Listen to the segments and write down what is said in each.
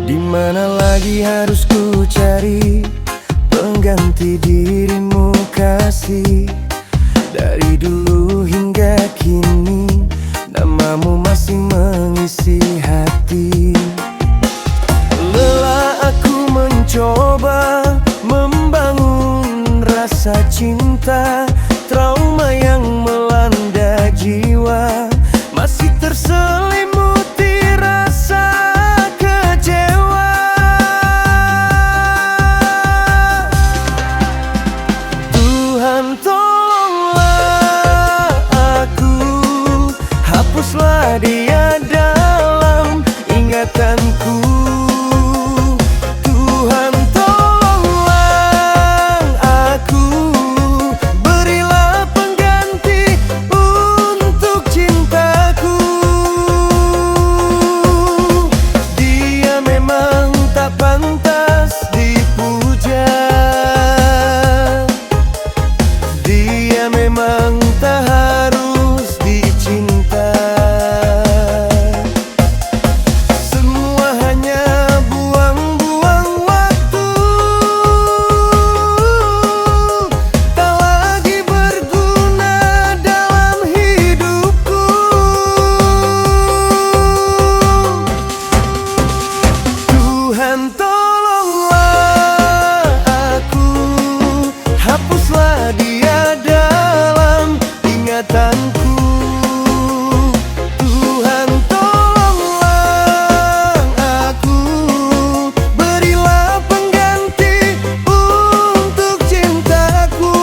Di mana lagi harus ku cari pengganti dirimu kasih? Dari dulu hingga kini namamu masih mengisi hati. Lelah aku mencoba membangun rasa cinta, trauma yang melanda jiwa masih terselimuti rasa kecewa. Tuhan tolonglah aku, hapuslah dia dalam ingatanku. Tuhan tolonglah aku, berilah pengganti untuk cintaku. Dia memang tak pantas dipuja, dia memang tak harus dicinta. Semua hanya buang-buang waktu, tak lagi berguna dalam hidupku. Tuhan tolonglah aku, hapuslah dia dalam ingatanku. Tuhan tolonglah aku, berilah pengganti untuk cintaku.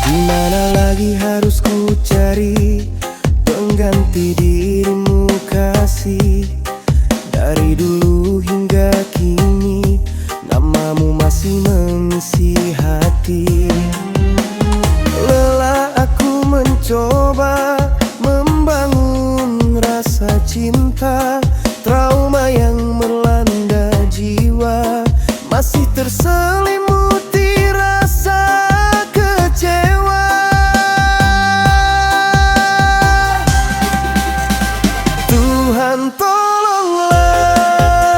Di mana lagi harus ku cari pengganti dirimu kasih? Dari dulu hingga kini namamu masih mengisi hati. Lelah aku mencoba membangun rasa cinta, trauma yang melanda jiwa masih terselimuti rasa kecewa. Tuhan tolonglah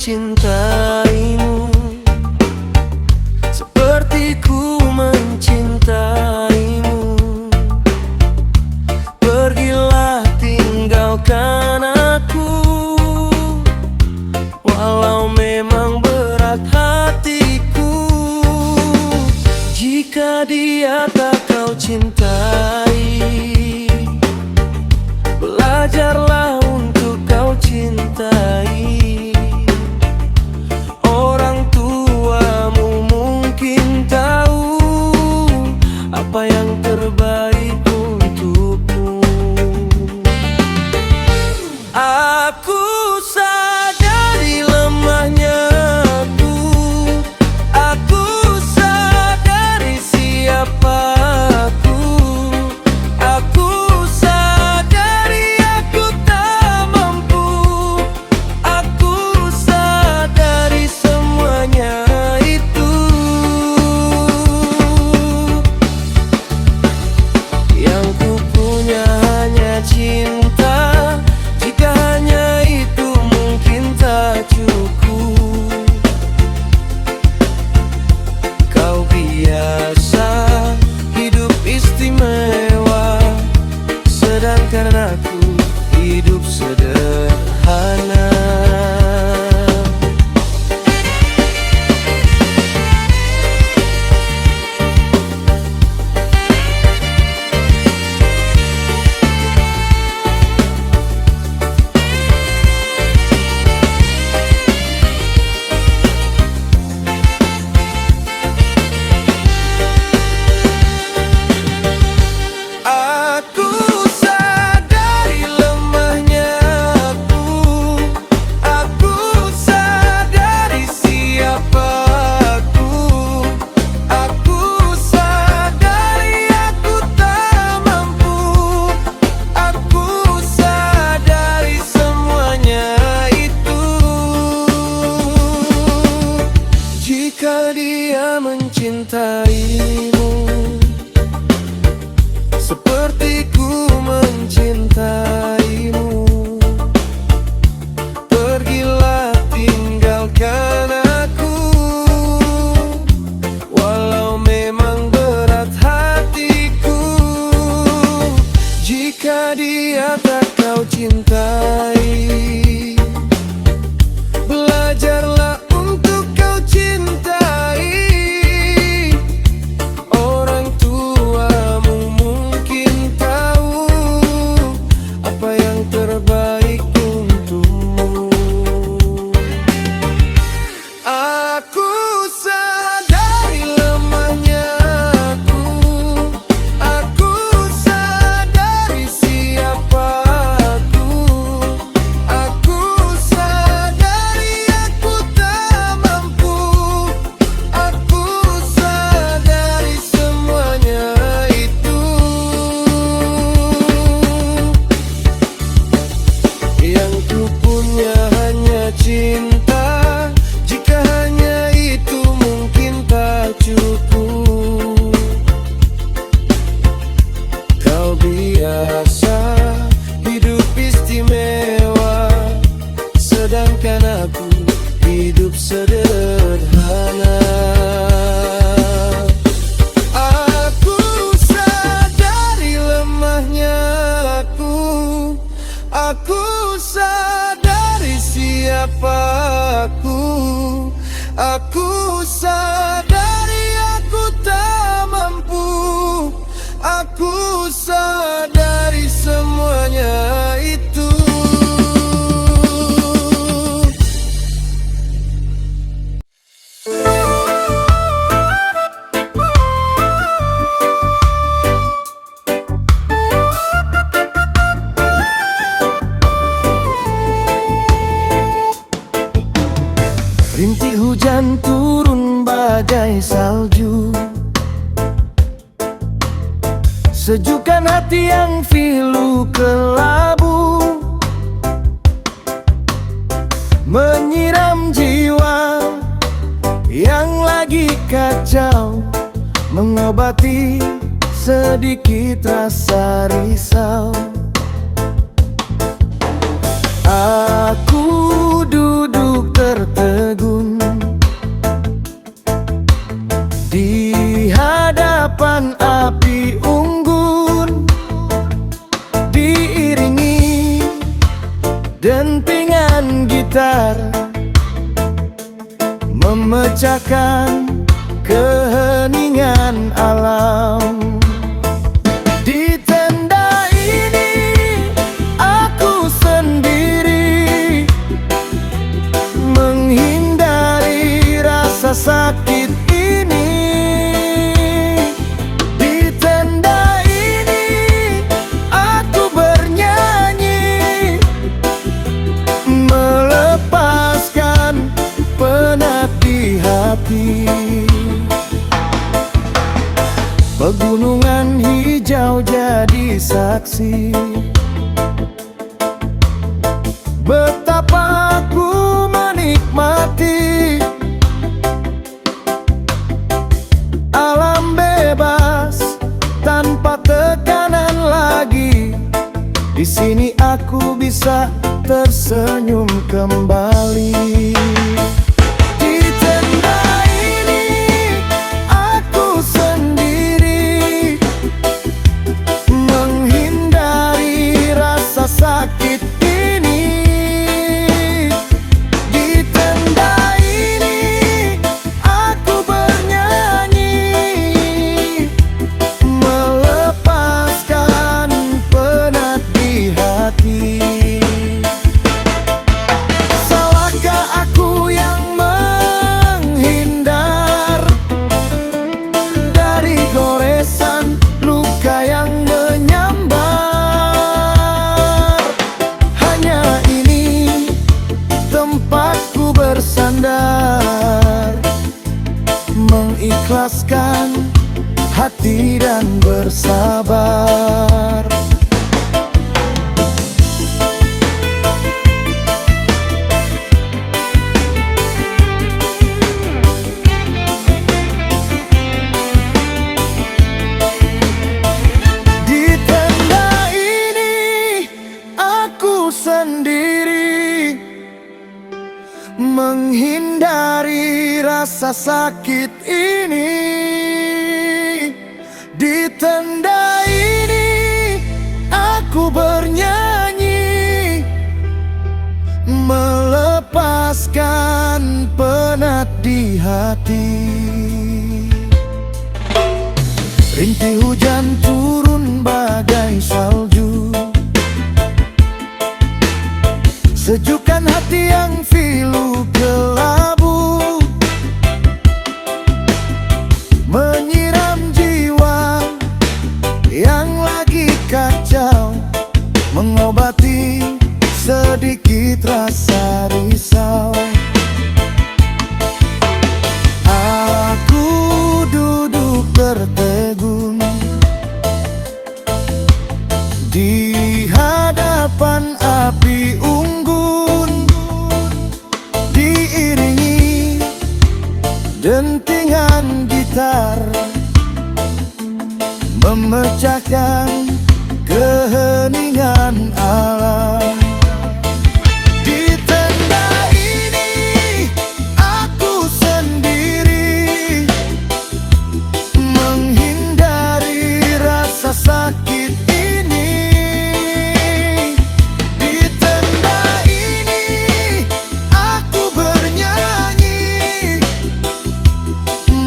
mencintaimu seperti ku mencintaimu. Pergilah tinggalkan aku, walau memang berat hatiku. Jika dia tak kau cintai, belajarlah untuk kau cintai. Orang tuamu mungkin tahu apa yang terbaik untukmu. Aku sadari lemahnya aku, aku sadari siapa aku, aku sadari aku tak mampu, aku sadari semuanya itu. Yang ku punya hanya cinta, jika hanya itu mungkin tak cukup. Kau biasa hidup istimewa, sedangkan aku hidup sederhana. Aku sadari lemahnya aku, aku sadari siapa aku, aku sadari aku tak mampu, aku sadari semuanya itu. Jika dia mencintaimu seperti ku mencintaimu, pergilah tinggalkan aku, walau memang berat hatiku. Jika dia tak kau cintai, belajarlah untuk kau cintai. Orang tuamu mungkin tahu apa yang terbaik untukmu. Aku sadari lemahnya aku, aku sadari siapa aku, aku sadari aku tak mampu, aku sadari semuanya itu. Yang ku punya hanya cinta, jika hanya itu mungkin tak cukup. Kau biasa hidup istimewa, sedangkan aku hidup sederhana. Aku sadari lemahnya aku, aku sadari siapa aku, aku sadari aku tak mampu, aku sadari semuanya itu. Rintik hujan turun bagai salju, sejukkan hati yang pilu kelabu, menyiram jiwa yang lagi kacau, mengobati sedikit rasa risau. Aku duduk tertegun di hadapan api unggun, diiringi dentingan gitar, memecahkan keheningan alam. Di tenda ini aku sendiri, menghindari rasa sakit ini. Di tenda ini aku bernyanyi, melepaskan penat di hati. Pegunungan hijau jadi saksi betapa aku menikmati alam bebas tanpa tekanan lagi. Di sini aku bisa tersenyum kembali. Di tenda ini aku sendiri, menghindari rasa sakit ini. Di tenda ini aku bernyanyi, melepaskan penat di hati. Salahkah aku yang menghindar dari goresan luka yang menyambar? Hanya ini tempatku bersandar, mengikhlaskan hati dan bersabar. Di tenda ini aku sendiri, menghindari rasa sakit ini. Di tenda ini aku bernyanyi, melepaskan penat di hati. Rintik hujan turun bagai salju, sejukkan hati yang pilu kelabu, menyiram jiwa yang lagi kacau, mengobati sedikit rasa risau. Aku duduk tertegun di hadapan api unggun, diiringi dentingan gitar, memecahkan keheningan alam. Di tenda ini aku sendiri, menghindari rasa sakit ini. Di tenda ini aku bernyanyi,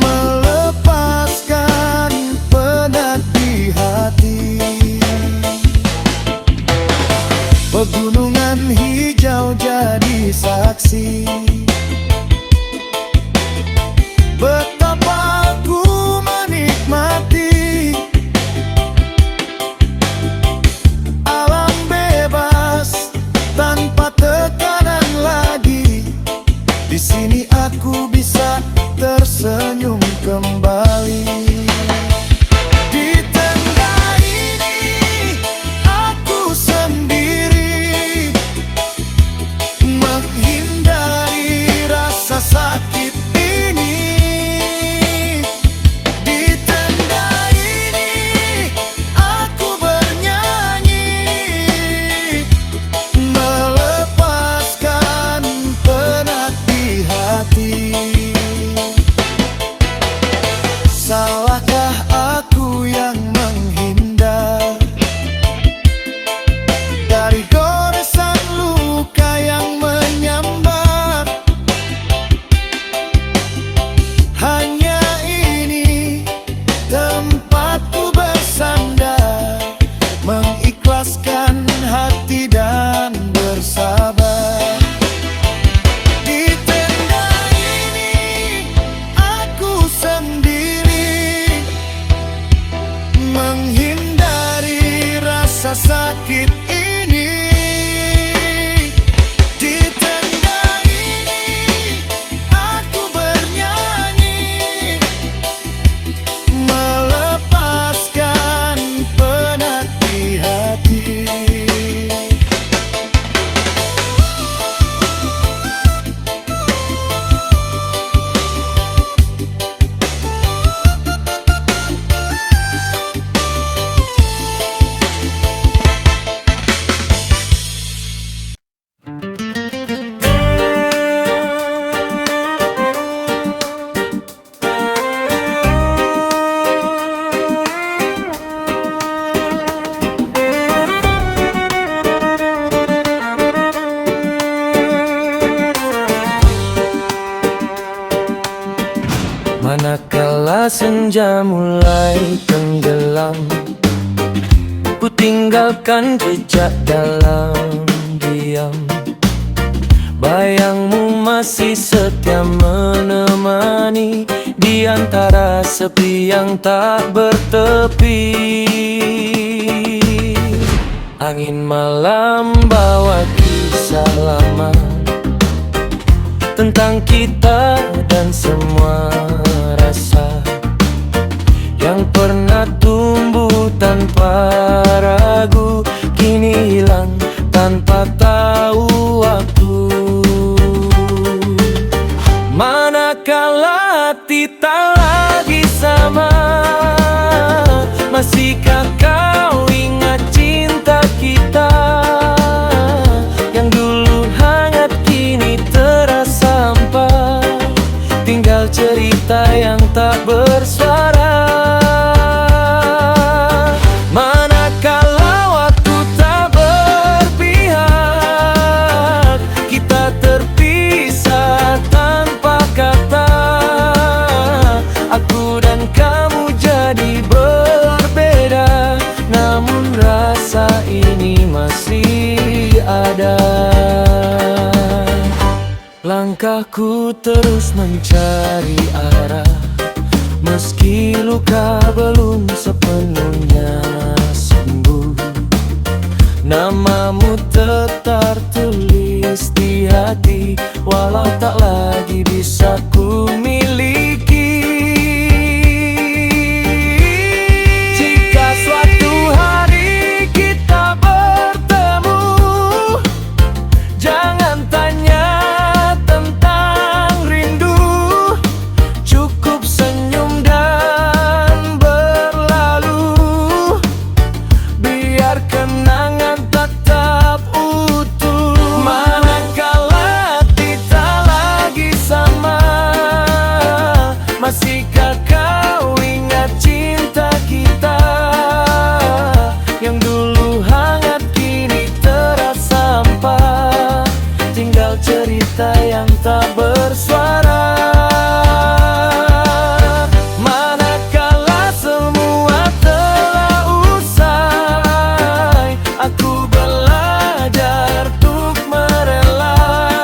melepaskan penat di hati. Pegunungan hijau jadi saksi betapa aku menikmati alam bebas tanpa tekanan lagi. Di sini aku bisa tersenyum kembali. Di tenda ini aku sendiri, menghindari rasa sakit ini. Di tenda ini aku bernyanyi, melepaskan Manakala senja mulai tenggelam, ku tinggalkan jejak dalam diam. Bayangmu masih setia menemani di antara sepi yang tak bertepi. Angin malam bawa kisah lama tentang kita dan semua rasa yang pernah tumbuh tanpa ragu, kini hilang tanpa tahu waktu. Manakala hati tak lagi sama, masihkah kau ingat cinta kita yang dulu hangat kini terasa hampa, tinggal cerita yang tak bersuara. Manakala waktu tak berpihak, kita terpisah tanpa kata. Aku dan kamu jadi berbeda, namun rasa ini masih ada. Langkahku terus mencari arah, meski luka belum sepenuhnya sembuh. Namamu tetap tertulis di hati, walau tak lagi bisa ku miliki. Jika suatu hari kita bertemu, jangan tanya tentang rindu, cukup senyum dan berlalu, biar kenangan tetap utuh. Manakala hati tak lagi sama, masihkah kau ingat cinta kita yang dulu hangat kini terasa hampa, tinggal cerita yang tak bersuara. Manakala semua telah usai, aku belajar untuk merelai,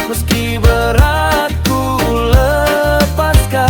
meski berat ku lepaskan.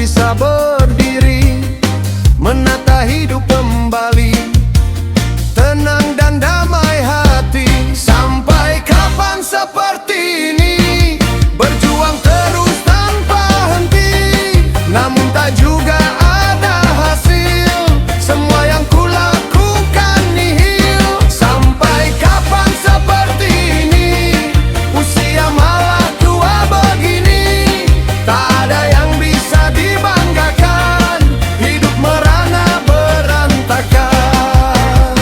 bisa berdiri, menata hidup kembali, tenang dan damai hati. Sampai kapan seperti ini, berjuang terus tanpa henti, namun tak juga ada hasil. Semua yang kulakukan nihil. Sampai kapan seperti ini, usia malah tua begini, tak ada yang bisa dibanggakan, hidup merana berantakan.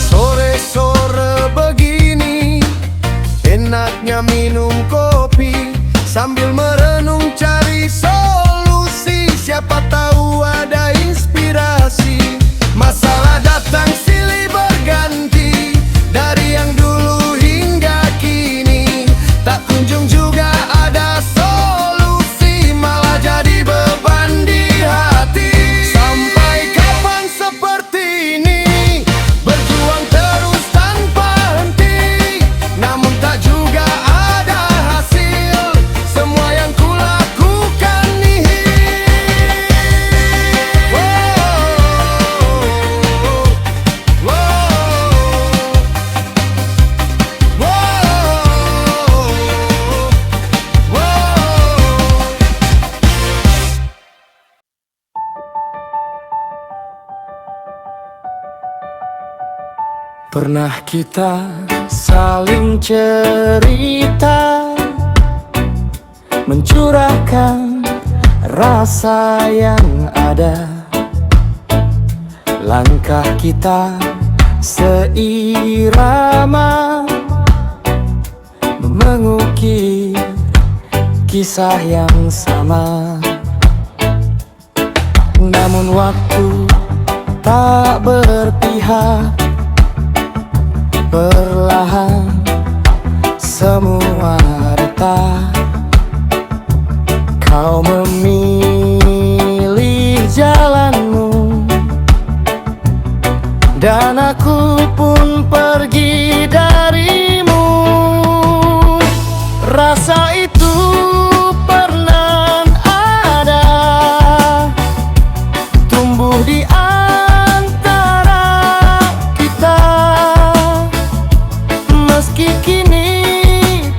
Sore-sore begini, enaknya minum kopi sambil merenung cari solusi. Siapa tahu ada inspirasi. Masalah datang silih berganti, dari yang dulu hingga kini, tak kunjung juga ada solusi, malah jadi beban di hati. Sampai kapan seperti ini, berjuang terus tanpa henti, namun tak juga ada hasil. Semua yang kulakukan nihil. Pernah kita saling cerita, mencurahkan rasa yang ada. Langkah kita seirama, mengukir kisah yang sama. Namun waktu tak berpihak, perlahan semua retak. Kau memilih jalanmu, dan aku pun pergi darimu. Rasa itu pernah ada, tumbuh di antara kita. Meski kini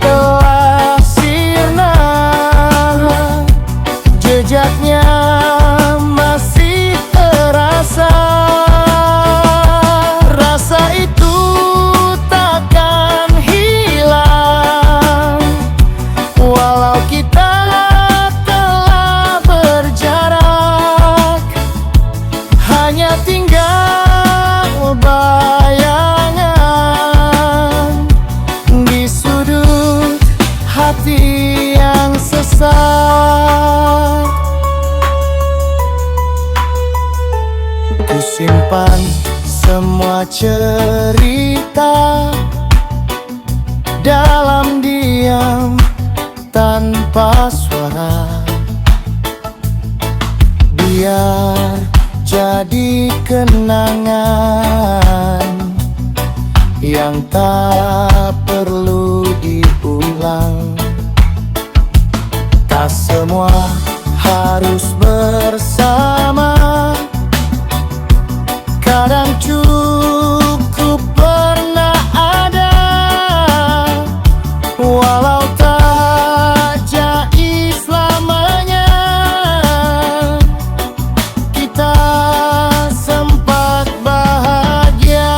telah sirna, jejaknya masih terasa. Rasa itu takkan hilang, walau kita telah berjarak, hanya tinggal bayangan di sudut hati yang sesak. Kusimpan semua cerita dalam diam tanpa suara, biar jadi kenangan yang tak perlu diulang. Tak semua harus bersama, kadang cukup pernah ada. Walau tak jadi selamanya, kita sempat bahagia.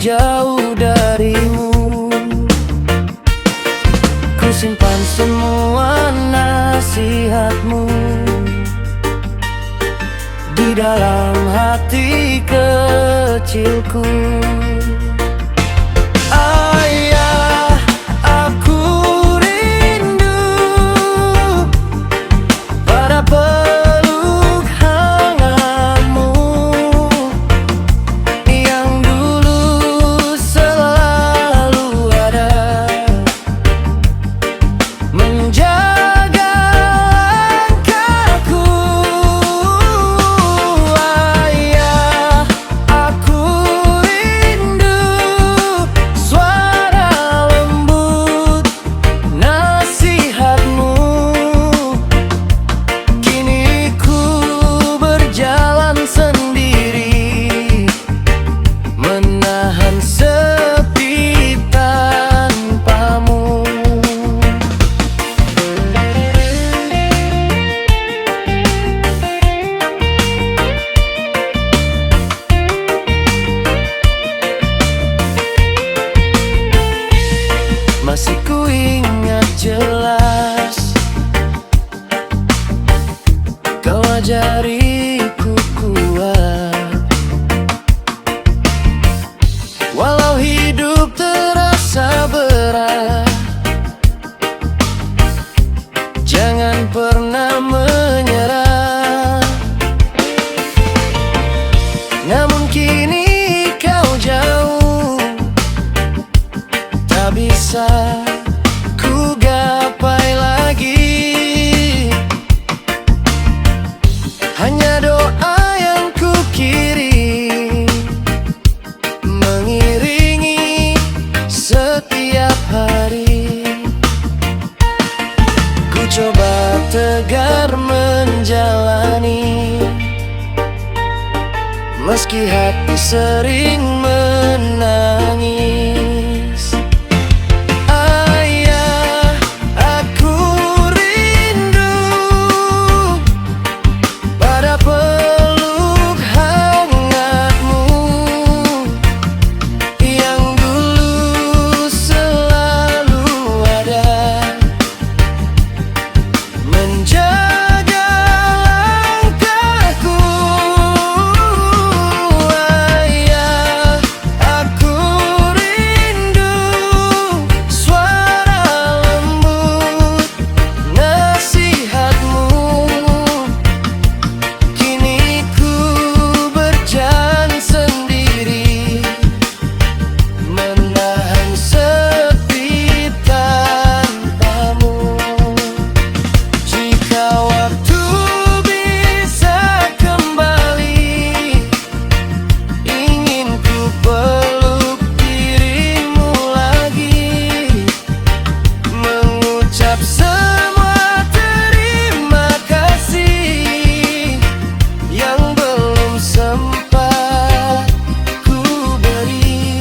jauh darimu. Ku simpan semua nasihatmu di dalam hati kecilku. Ayah, aku rindu pada peluk hangatmu yang dulu selalu ada menjaga langkahku. Ayah, aku rindu suara lembut nasihatmu. Kini ku berjalan sendiri, menahan sepi tanpamu. Masih ku ingat jelas kau ajariku kuat, walau hidup terasa berat. Jangan pernah menyerah. Namun kini kau jauh, tak bisa ku gapai lagi. Hanya doa yang ku kirim mengiringi setiap hari. Ku coba tegar menjalani, meski hati sering menangis. Ayah, aku rindu pada peluk hangatmu yang dulu selalu ada menjaga langkahku. Ayah, aku rindu suara lembut nasihatmu. Kini ku berjalan sendiri, menahan sepi tanpamu. Jika waktu bisa kembali, ingin ku peluk dirimu lagi, mengucap semua terima kasih yang belum sempat ku beri.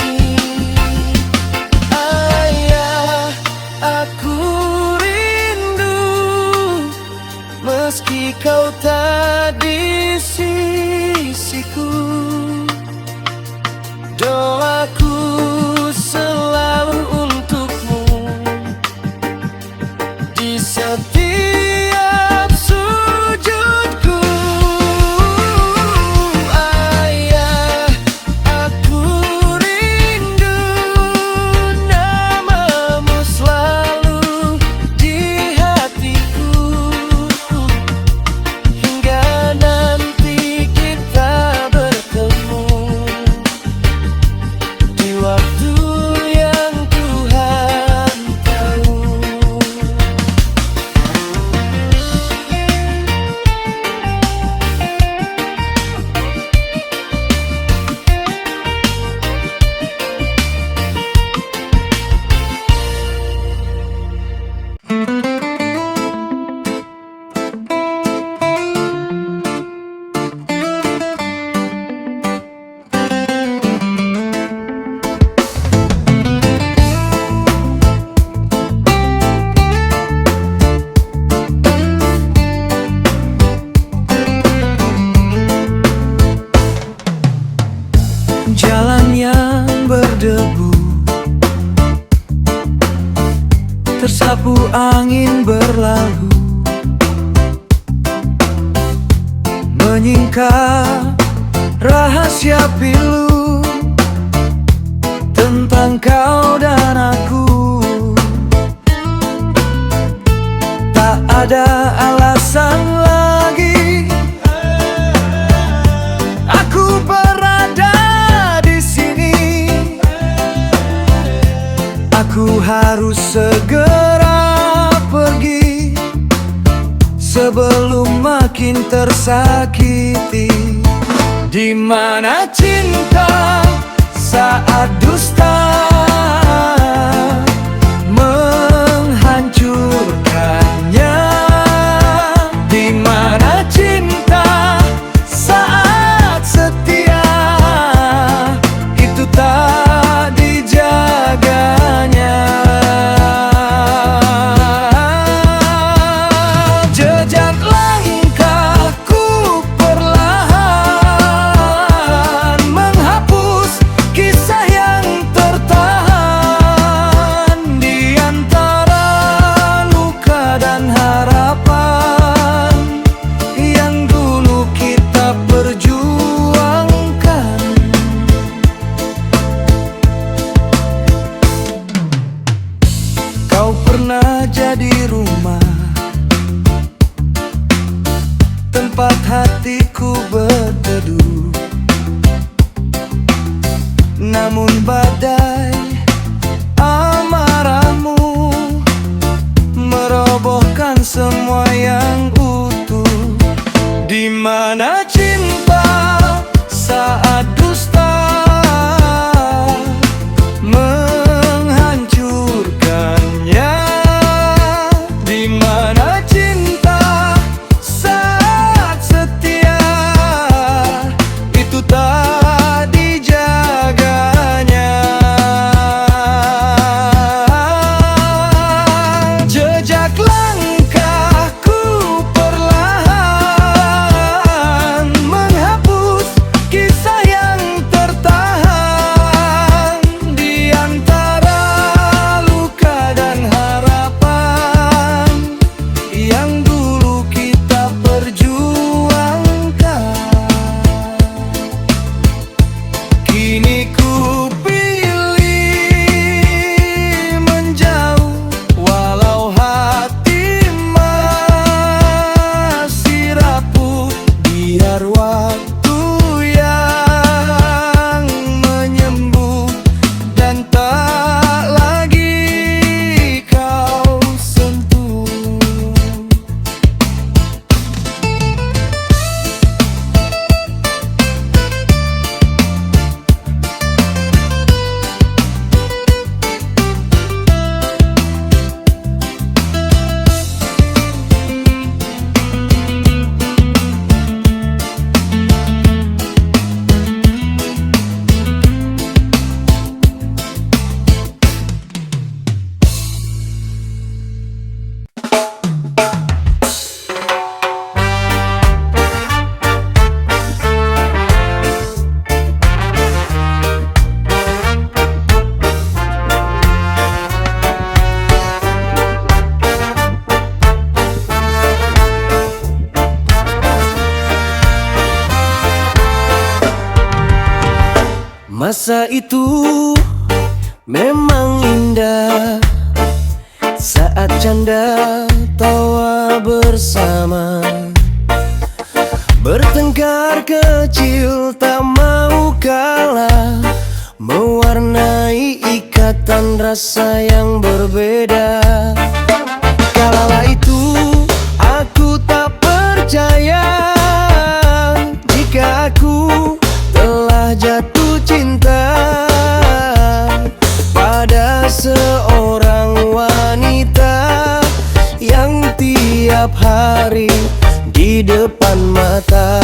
Ayah, aku rindu meski kau tak di sisiku. Doaku selalu untukmu di setiap sujudku. Ayah, aku rindu namamu selalu di hatiku, hingga nanti kita bertemu di waktu yang Tuhan tahu. buka rahasia pilu tentang kau dan aku. Tak ada alasan lagi aku berada di sini. Aku harus segera pergi sebelum makin tersakiti. Di mana cinta saat dusta menghancurkannya? Di mana cinta saat setia itu tak dijaganya? Jejak langkahku perlahan menghapus kisah yang tertahan di antara luka dan harapan yang dulu kita perjuangkan. Kau pernah jadi rumah tempat hatiku berteduh. Namun badai amarahmu merobohkan semua yang utuh. Di mana cinta saat dusta menghancurkannya? Di mana cinta saat setia itu tak dijaganya? Jejak langkahku perlahan menghapus kisah yang tertahan di antara luka dan harapan yang dulu kita perjuangkan. Kini ku pilih menjauh walau hati masih rapuh. Biar waktu yang menyembuh dan tak lagi kau sentuh. Masa itu memang indah saat canda tawa bersama, bertengkar kecil tak mau kalah, mewarnai ikatan rasa yang berbeda. Kala itu aku tak percaya jika aku telah jatuh cinta pada seorang wanita yang tiap hari di depan mata.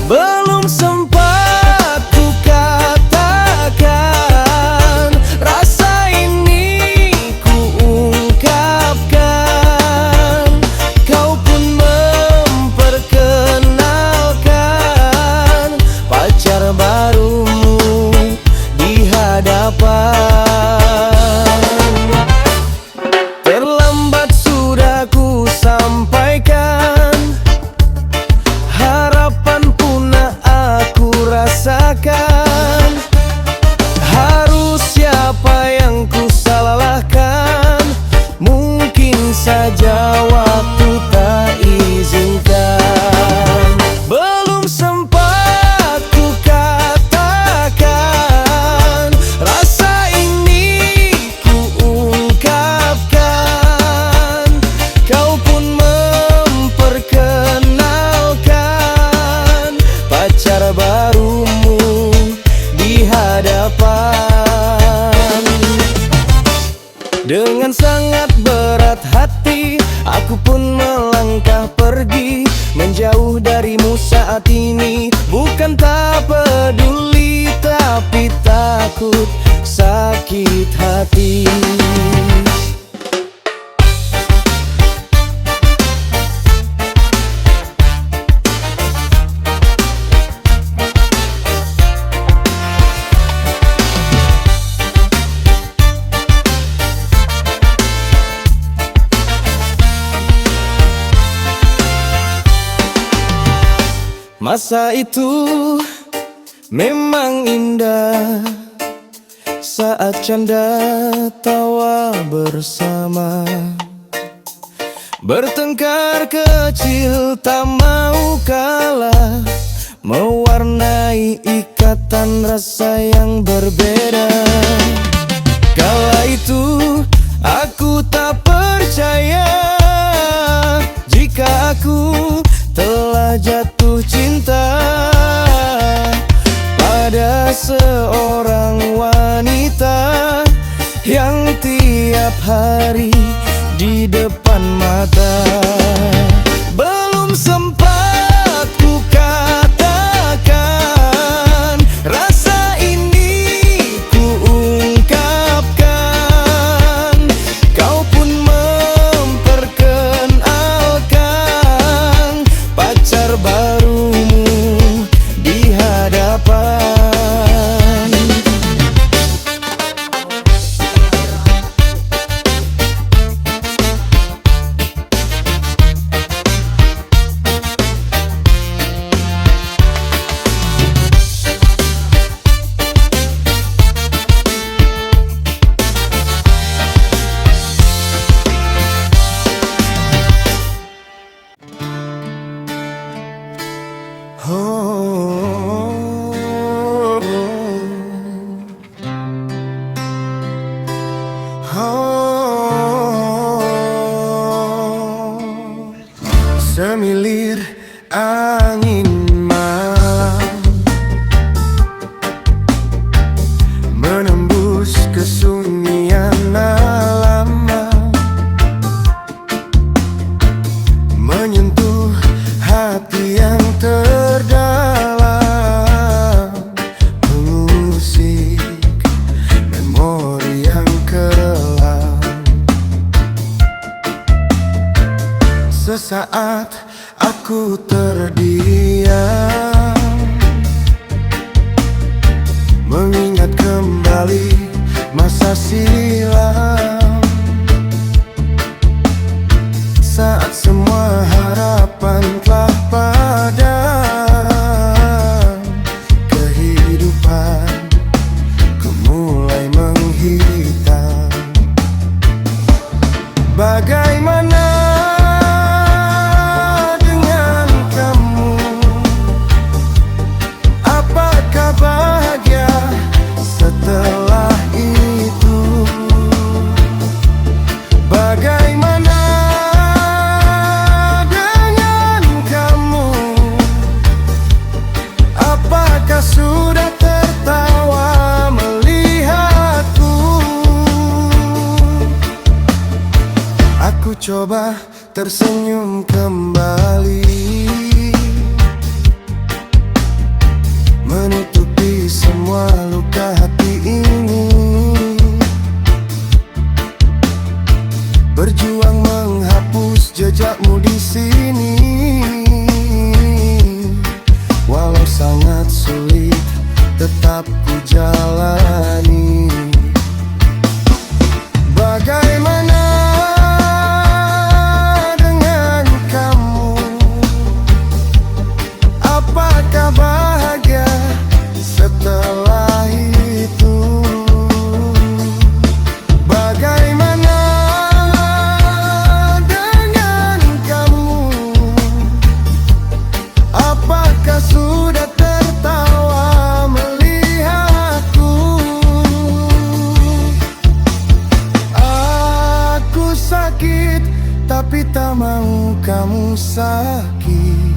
Belum sempat ku katakan rasa ini ku ungkapkan, kau pun memperkenalkan pacar barumu di hadapan. Terlambat sudah ku sampaikan harapan Dengan sangat berat hati, aku pun melangkah pergi, menjauh darimu saat ini. Bukan tak peduli, tapi takut sakit hati. Masa itu memang indah, saat canda tawa bersama, bertengkar kecil tak mau kalah, mewarnai ikatan rasa yang berbeda. Kala itu aku tak percaya jika aku telah jatuh cinta pada seorang wanita yang tiap hari di depan mata. Belum sempat ku katakan, rasa ini ku ungkapkan, kau pun memperkenalkan pacar barumu di hadapan. Semilir angin malam menembus kesunyian alam, menyentuh hati yang terdalam, mengusik memori yang kelam. Sesaat aku terdiam, mengingat kembali masa silam, saat semua harapan telah padam, kehidupan ku mulai menghitam. Bagaimana sudah tertawa melihatku? Aku coba tersenyum kembali, menutupi semua luka hati ini, berjuang menghapus jejakmu di sini. Walau sangat sulit, tetap ku jalani. Bagaimana dengan kamu? Apakah bahagia setelah itu? Bagaimana dengan kamu? Apakah sudah tertawa melihatku? Aku sakit, tapi tak mau kamu sakit.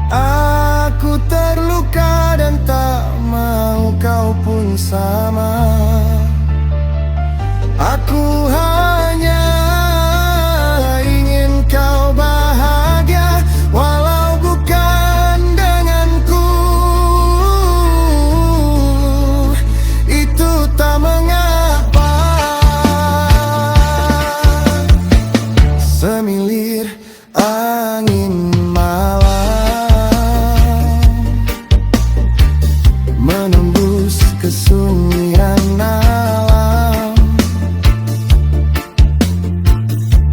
Aku terluka dan tak mau kau pun sama. Aku hanya ingin kau bahagia, walau bukan denganku. Itu tak mengapa. Semilir angin malam menembus kesunyian alam,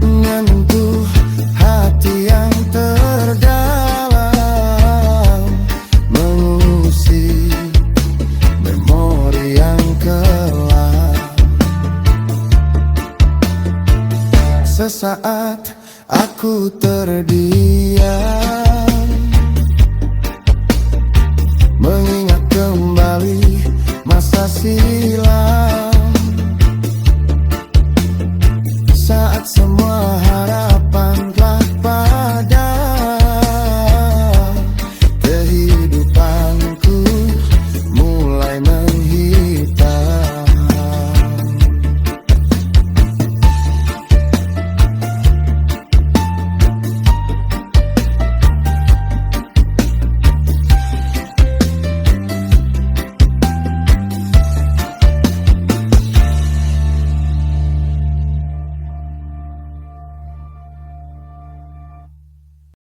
menyentuh hati yang terdalam, mengusik memori yang kelam. Sesaat aku terdiam, mengingat kembali masa silam, saat semua